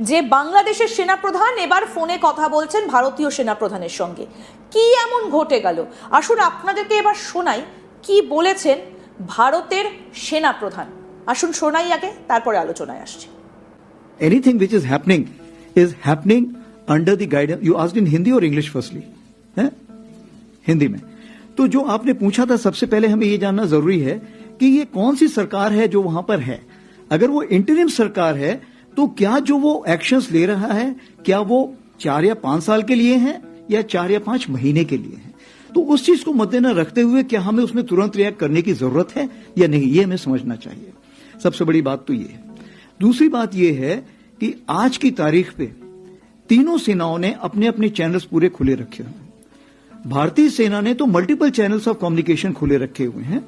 যে বাংলাদেশের সেনাপ্রধান এবার ফোনে কথা বলছেন ভারতীয় সেনাপ্রধানের সঙ্গে। কি এমন ঘটে গেল? আসুন আপনাদেরকে এবার শোনাই কি বলেছেন ভারতের সেনাপ্রধান। আসুন শোনাই আগে, তারপরে আলোচনায় আসছি। Anything which is happening under the guidance. You asked in Hindi or English firstly? है? हिंदी में। तो जो आपने पूछा था, सबसे पहले हमें ये जानना जरूरी है कि ये कौन सी सरकार है जो वहां पर है। अगर वो इंटरिम सरकार है तो क्या जो वो एक्शंस ले रहा है, क्या वो 4 या 5 साल के लिए है या 4 या 5 महीने के लिए है। तो उस चीज को मद्देनजर रखते हुए क्या हमें उसमें तुरंत रिएक्ट करने की जरूरत है या नहीं, ये हमें समझना चाहिए। सबसे बड़ी बात तो ये है। दूसरी बात ये है कि आज की तारीख पे तीनों सेनाओं ने अपने अपने चैनल्स पूरे खुले रखे हुए हैं। भारतीय सेना ने तो मल्टीपल चैनल्स ऑफ कम्युनिकेशन खुले रखे हुए हैं।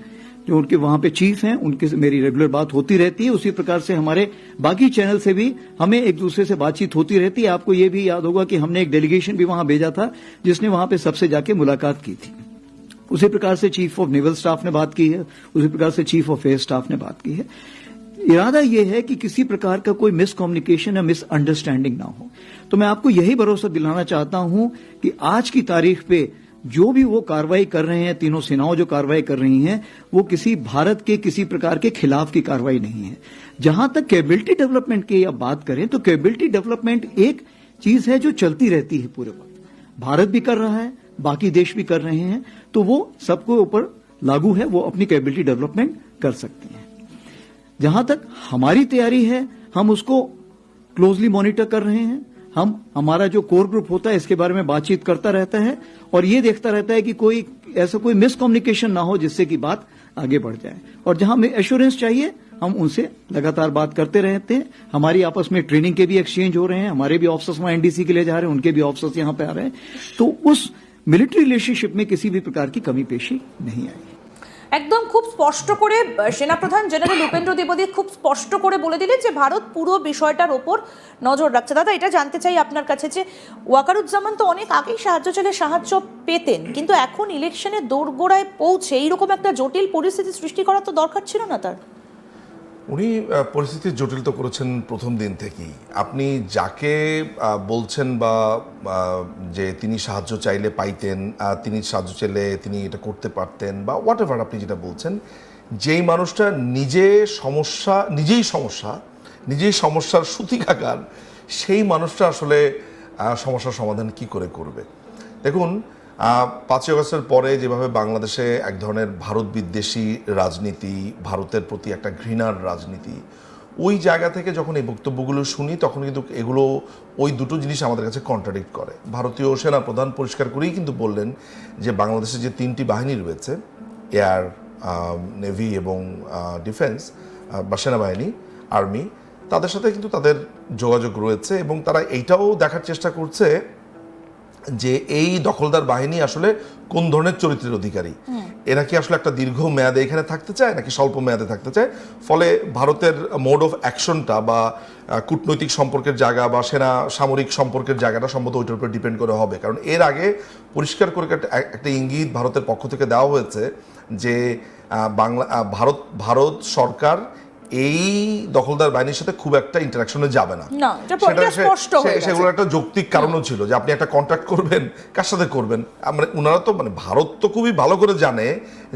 जो उनके वहां पे चीफ हैं, उनके से मेरी रेगुलर बात होती रहती है। उसी प्रकार से हमारे बाकी चैनल से भी हमें एक दूसरे से बातचीत होती रहती है। आपको ये भी याद होगा कि हमने एक डेलीगेशन भी वहां भेजा था जिसने वहां पे सबसे जाके मुलाकात की थी। उसी प्रकार से चीफ ऑफ नेवल स्टाफ ने बात की है, उसी प्रकार से चीफ ऑफ एयर स्टाफ ने बात की है। इरादा यह है कि किसी प्रकार का कोई मिसकम्युनिकेशन या मिसअंडरस्टैंडिंग ना हो। तो मैं आपको यही भरोसा दिलाना चाहता हूं कि आज की तारीख पे जो भी वो कार्रवाई कर रहे हैं, तीनों सेनाओं जो कार्रवाई कर रही हैं, वो किसी भारत के किसी प्रकार के खिलाफ की कार्रवाई नहीं है। जहां तक कैपेबिलिटी डेवलपमेंट की आप बात करें तो कैपेबिलिटी डेवलपमेंट एक चीज है जो चलती रहती है पूरे वक्त। भारत भी कर रहा है, बाकी देश भी कर रहे हैं, तो वो सबको ऊपर लागू है, वो अपनी कैपेबिलिटी डेवलपमेंट कर सकते हैं। जहां तक हमारी तैयारी है, हम उसको क्लोजली मॉनिटर कर रहे हैं। हमारा जो कोर ग्रुप होता है इसके बारे में बातचीत करता रहता है और ये देखता रहता है कि कोई ऐसा कोई मिसकम्युनिकेशन ना हो जिससे कि बात आगे बढ़ जाए। और जहां हमें एश्योरेंस चाहिए हम उनसे लगातार बात करते रहते हैं। हमारी आपस में ट्रेनिंग के भी एक्सचेंज हो रहे हैं, हमारे भी ऑफिसर्स वहां एनडीसी के लिए जा रहे हैं, उनके भी ऑफिसर्स यहां पे आ रहे हैं। तो उस मिलिट्री रिलेशनशिप में किसी भी प्रकार की कमी पेशी नहीं आई। একদম খুব স্পষ্ট করে সেনাপ্রধান জেনারেল উপেন্দ্র দ্বিবেদী খুব স্পষ্ট করে বলে দিলেন যে ভারত পুরো বিষয়টার ওপর নজর রাখছে। দাদা, এটা জানতে চাই আপনার কাছে যে ওয়াকারুজ্জামান তো অনেক আগেই সাহায্য চাইলে সাহায্য পেতেন, কিন্তু এখন ইলেকশনের দোরগোড়ায় পৌঁছে এইরকম একটা জটিল পরিস্থিতি সৃষ্টি করা তো দরকার ছিল না তার? উনি পরিস্থিতি জটিল তো করেছেন প্রথম দিন থেকেই। আপনি যাকে বলছেন বা যে তিনি সাহায্য চাইলে পাইতেন, তিনি সাহায্য চাইলে তিনি এটা করতে পারতেন বা হোয়াট এভার আপনি যেটা বলছেন, যেই মানুষটা নিজেই সমস্যার সূতিকাগার, সেই মানুষটা আসলে সমস্যার সমাধান কি করে করবে? দেখুন, 5 আগস্টের পরে যেভাবে বাংলাদেশে এক ধরনের ভারত বিদ্বেষী রাজনীতি, ভারতের প্রতি একটা ঘৃণার রাজনীতি, ওই জায়গা থেকে যখন এই বক্তব্যগুলো শুনি তখন কিন্তু এগুলো ওই দুটো জিনিস আমাদের কাছে কন্ট্রাডিক্ট করে। ভারতীয় সেনাপ্রধান পরিষ্কার করেই কিন্তু বললেন যে বাংলাদেশে যে 3টি বাহিনী রয়েছে, এয়ার, নেভি এবং ডিফেন্স বা সেনাবাহিনী, আর্মি, তাদের সাথে কিন্তু তাদের যোগাযোগ রয়েছে এবং তারা এইটাও দেখার চেষ্টা করছে যে এই দখলদার বাহিনী আসলে কোন ধরনের চরিত্রের অধিকারী। এরা কি আসলে একটা দীর্ঘ মেয়াদে এখানে থাকতে চায় নাকি স্বল্প মেয়াদে থাকতে চায়? ফলে ভারতের মোড অফ অ্যাকশনটা বা কূটনৈতিক সম্পর্কের জায়গা বা সেনা সামরিক সম্পর্কের জায়গাটা সম্ভবত ওইটার উপর ডিপেন্ড করে হবে। কারণ এর আগে পরিষ্কার করে একটা ইঙ্গিত ভারতের পক্ষ থেকে দেওয়া হয়েছে যে ভারত সরকার এই দখলদার বাহিনীর সাথে খুব একটা ইন্টারাকশনে যাবে না। সেগুলো একটা যৌক্তিক কারণও ছিল যে আপনি একটা কন্ট্যাক্ট করবেন, কার সাথে করবেন? ওনারা তো ভারত তো খুবই ভালো করে জানে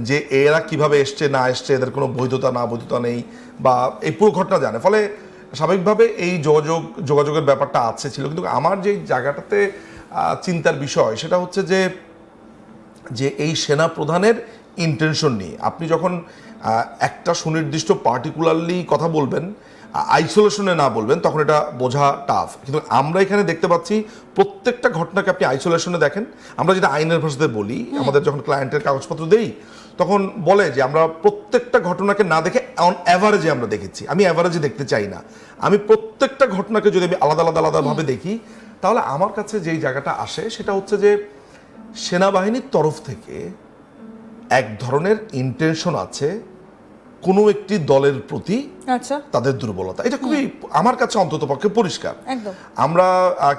যে এরা কিভাবে এসছে না এসছে, এদের কোনো বৈধতা নেই বা এই পুরো ঘটনা জানে। ফলে স্বাভাবিকভাবে এই যোগাযোগের ব্যাপারটা ছিল। কিন্তু আমার যে জায়গাটাতে চিন্তার বিষয় সেটা হচ্ছে যে এই সেনা প্রধানের ইন্টেনশন নিয়ে আপনি যখন একটা সুনির্দিষ্ট পার্টিকুলারলি কথা বলবেন, আইসোলেশনে না বলবেন, তখন এটা বোঝা টাফ। কিন্তু আমরা এখানে দেখতে পাচ্ছি প্রত্যেকটা ঘটনাকে আপনি আইসোলেশনে দেখেন। আমরা যেটা আইনের ভাষাতে বলি, আমাদের যখন ক্লায়েন্টের কাগজপত্র দেই তখন বলে যে আমরা প্রত্যেকটা ঘটনাকে না দেখে অন অ্যাভারেজে আমরা দেখেছি। আমি অ্যাভারেজে দেখতে চাই না, আমি প্রত্যেকটা ঘটনাকে যদি আমি আলাদাভাবে দেখি, তাহলে আমার কাছে যেই জায়গাটা আসে সেটা হচ্ছে যে সেনাবাহিনীর তরফ থেকে এক ধরনের ইন্টেনশন আছে কোনো একটি দলের প্রতি তাদের দুর্বলতা। এটা খুবই আমার কাছে অন্ততপক্ষে পরিষ্কার। আমরা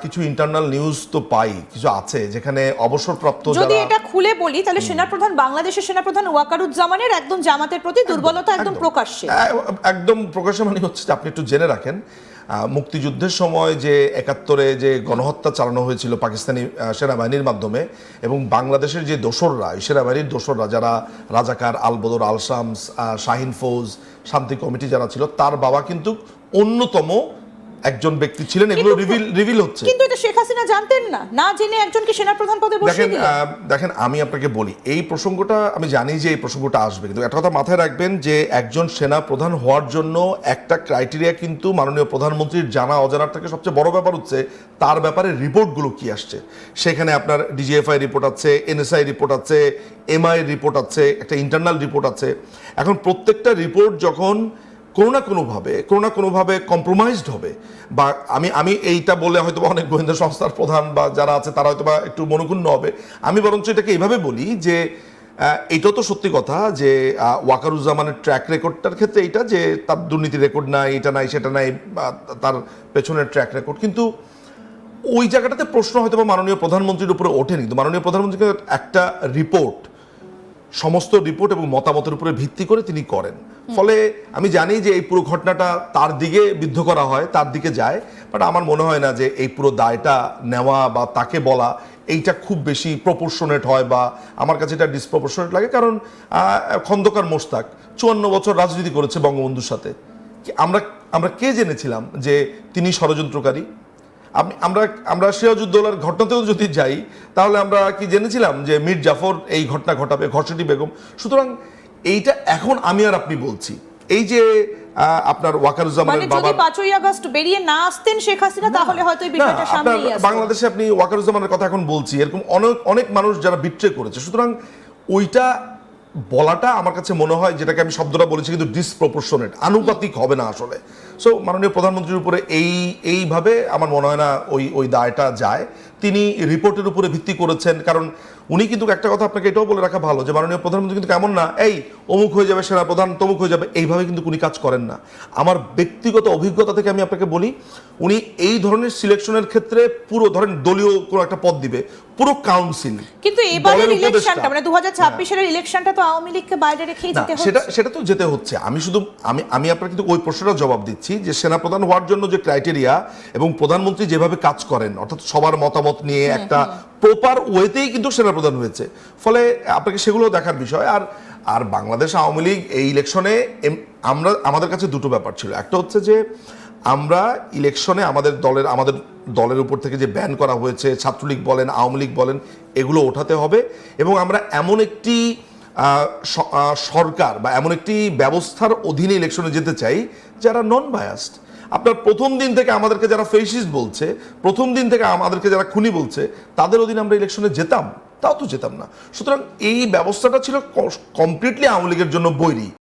কিছু ইন্টারনাল নিউজ তো পাই, কিছু আছে যেখানে অবসরপ্রাপ্ত, যদি এটা খুলে বলি তাহলে সেনাপ্রধান, বাংলাদেশের সেনাপ্রধান ওয়াকারুজ্জামানের একদম জামাতের প্রতি দুর্বলতা একদম প্রকাশ্যে মানে হচ্ছে যে আপনি একটু জেনে রাখেন মুক্তিযুদ্ধের সময় যে ৭১-এ যে গণহত্যা চালানো হয়েছিল পাকিস্তানি সেনাবাহিনীর মাধ্যমে, এবং বাংলাদেশের যে দোসররা, এই সেনাবাহিনীর দোসররা যারা রাজাকার, আলবদর, আল শামস, শাহিন ফৌজ, শান্তি কমিটি যারা ছিল, তার বাবা কিন্তু অন্যতম একজন ব্যক্তি ছিলেন। এগুলো রিভিল হচ্ছে। কিন্তু এটা শেখ হাসিনা জানতেন না, না জেনে একজনকে সেনাপ্রধান পদে বসিয়ে দিলেন। দেখেন আমি আপনাকে বলি, এই প্রসঙ্গটা আমি জানি যে এই প্রসঙ্গটা আসবে, কিন্তু একটা কথা মাথায় রাখবেন যে একজন সেনা প্রধান হওয়ার জন্য একটা ক্রাইটেরিয়া কিন্তু মাননীয় প্রধানমন্ত্রীর জানা অজানার থেকে সবচেয়ে বড় ব্যাপার হচ্ছে তার ব্যাপারে রিপোর্টগুলো কি আসছে। সেখানে আপনার ডিজিএফআই রিপোর্ট আছে, এনএসআই রিপোর্ট আছে, এমআই রিপোর্ট আছে, একটা ইন্টারনাল রিপোর্ট আছে। এখন প্রত্যেকটা রিপোর্ট যখন কোনো না কোনোভাবে কম্প্রোমাইজড হবে, বা আমি এইটা বলে হয়তো অনেক গোয়েন্দা সংস্থার প্রধান বা যারা আছে তারা হয়তো বা একটু মনোক্ষুণ্ণ হবে, আমি বরঞ্চ এটাকে এইভাবে বলি যে এইটাও তো সত্যি কথা যে ওয়াকারুজ্জামানের ট্র্যাক রেকর্ডটার ক্ষেত্রে এইটা যে তার দুর্নীতি রেকর্ড নাই, এটা নাই, সেটা নাই, তার পেছনের ট্র্যাক রেকর্ড, কিন্তু ওই জায়গাটাতে প্রশ্ন হয়তো বা মাননীয় প্রধানমন্ত্রীর উপরে ওঠেনি। কিন্তু মাননীয় প্রধানমন্ত্রীকে একটা রিপোর্ট, সমস্ত রিপোর্ট এবং মতামতের উপরে ভিত্তি করে তিনি করেন। ফলে আমি জানি যে এই পুরো ঘটনাটা তার দিকে বিদ্ধ করা হয়, তার দিকে যায়, বাট আমার মনে হয় না যে এই পুরো দায়টা নেওয়া বা তাকে বলা এইটা খুব বেশি প্রপোর্শনেট হয়, বা আমার কাছে এটা ডিসপ্রপোর্শনেট লাগে। কারণ খন্দকার মোশতাক 54 বছর রাজনীতি করেছে বঙ্গবন্ধুর সাথে। আমরা কে জেনেছিলাম যে তিনি ষড়যন্ত্রকারী? আমরা সিরাজউদ্দৌলার ঘটনাতেও যদি যাই তাহলে আমরা কি জেনেছিলাম যে মীর জাফর এই ঘটনা ঘটাবে, ঘরসটি বেগম? সুতরাং এইটা এখন আমি আর আপনি বলছি, এই যে আপনার ওয়াকারুজ্জামানের বাবা, যদি 5ই আগস্ট বেরিয়ে না আসতেন শেখ হাসিনা তাহলে হয়তো এই বিষয়টা সামনেই আসতো। বাংলাদেশে আপনি ওয়াকারুজ্জামানের কথা এখন বলছি, এরকম অনেক মানুষ যারা বিট্রে করেছে। সুতরাং ওইটা বলাটা আমার কাছে মনে হয়, যেটাকে আমি শব্দটা বলেছি কিন্তু ডিসপ্রপোর্শনেট, আনুপাতিক হবে না আসলে। সো মাননীয় প্রধানমন্ত্রীর উপরে এইভাবে আমার মনে হয় না ওই দায়টা যায়। তিনি রিপোর্টের উপরে ভিত্তি করেছেন, কারণ উনি কিন্তু একটা কথা আপনাকে এটাও বলে রাখা ভালো যে মাননীয় প্রধানমন্ত্রী কিন্তু কেমন না এই অমুক হয়ে যাবে সেনাপ্রধান, তমুক হয়ে যাবে, এইভাবে কিন্তু উনি কাজ করেন না। আমার ব্যক্তিগত অভিজ্ঞতা থেকে আমি আপনাকে বলি, উনি এই ধরনের সিলেকশনের ক্ষেত্রে পুরো ধরেন দলীয় কোনো একটা পদ দিবে, পুরো কাউন্সিল। কিন্তু এবারের ইলেকশনটা মানে 2026 এর ইলেকশনটা তো আওয়ামী লীগকে বাইরে রেখেই যেতে হচ্ছে। সেটা তো যেতে হচ্ছে। আমি আপনার কিন্তু ওই প্রশ্নটা জবাব দিচ্ছি যে সেনাপ্রধান হওয়ার জন্য যে ক্রাইটেরিয়া এবং প্রধানমন্ত্রী যেভাবে কাজ করেন, অর্থাৎ সবার মতামত নিয়ে একটা প্রপার ওয়েতেই কিন্তু সেনাপ্রধান হয়েছে। ফলে আপনাকে সেগুলো দেখার বিষয়। আর বাংলাদেশ আওয়ামী লীগ এই ইলেকশনে আমাদের কাছে দুটো ব্যাপার ছিল। একটা হচ্ছে যে আমরা ইলেকশনে আমাদের দলের উপর থেকে যে ব্যান করা হয়েছে, ছাত্রলীগ বলেন, আওয়ামী লীগ বলেন, এগুলো ওঠাতে হবে, এবং আমরা এমন একটি সরকার বা এমন একটি ব্যবস্থার অধীনে ইলেকশনে যেতে চাই যারা নন বায়াসড। আপনার প্রথম দিন থেকে আমাদেরকে যারা ফেসিস্ট বলছে, প্রথম দিন থেকে আমাদেরকে যারা খুনি বলছে, তাদের অধীনে আমরা ইলেকশনে যেতাম? তাও তো যেতাম না। সুতরাং এই ব্যবস্থাটা ছিল কমপ্লিটলি আওয়ামী লীগের জন্য বৈরী।